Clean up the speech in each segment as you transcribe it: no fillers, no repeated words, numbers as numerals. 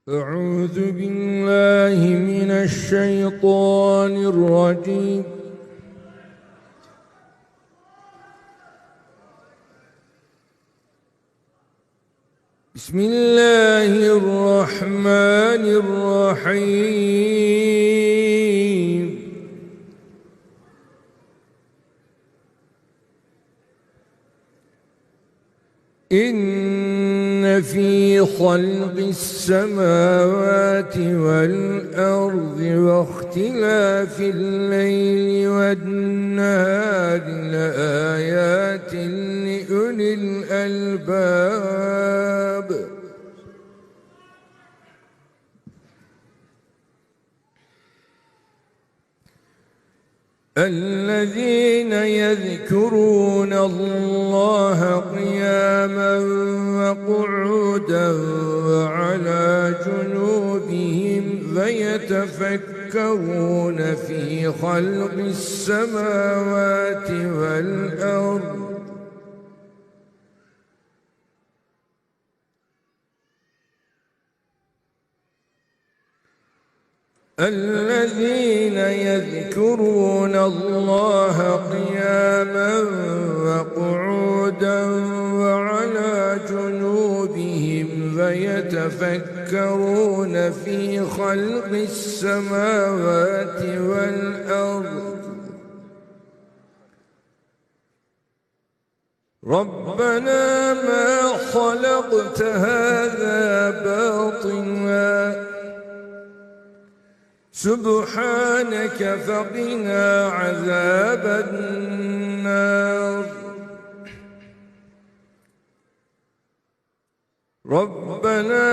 أعوذ بالله من الشيطان الرجيم. بسم الله الرحمن الرحيم. إن في خلق السماوات والأرض واختلاف الليل والنهار لآيات لأولي الألباب. الذين يذكرون الله قياما وقعودا وعلى جنوبهم فيتفكرون في خلق السماوات والأرض الذين يذكرون الله قياما وقعودا وعلى جنوبهم فيتفكرون في خلق السماوات والأرض ربنا ما خلقت هذا باطلا سبحانك فقنا عذاب النار. ربنا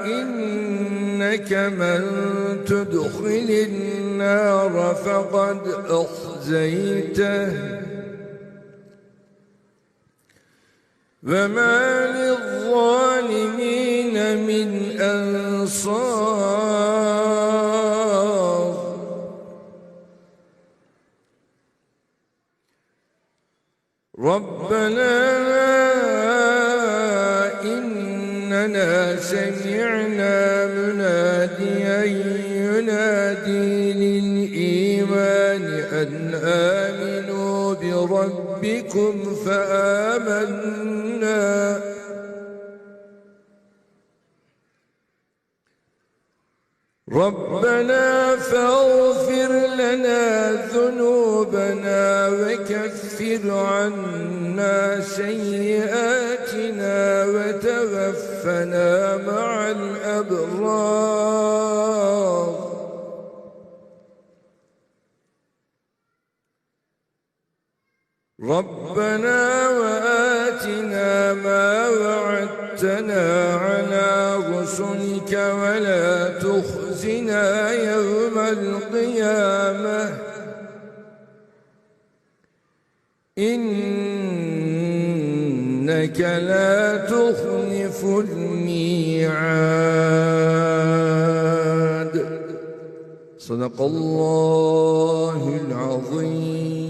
إنك من تدخل النار فقد أخزيته وما للظالمين من أنصار. ربنا إننا سمعنا مناديا ينادي للإيمان أن آمنوا بربكم فآمنا. ربنا فاغفر لنا ذنوبنا وكفر عنا سيئاتنا وتوفنا مع الأبرار. ربنا وآتنا ما وعدتنا على رسلك ولا تخزنا يوم القيامة إنك لا تخلف الميعاد. صدق الله العظيم.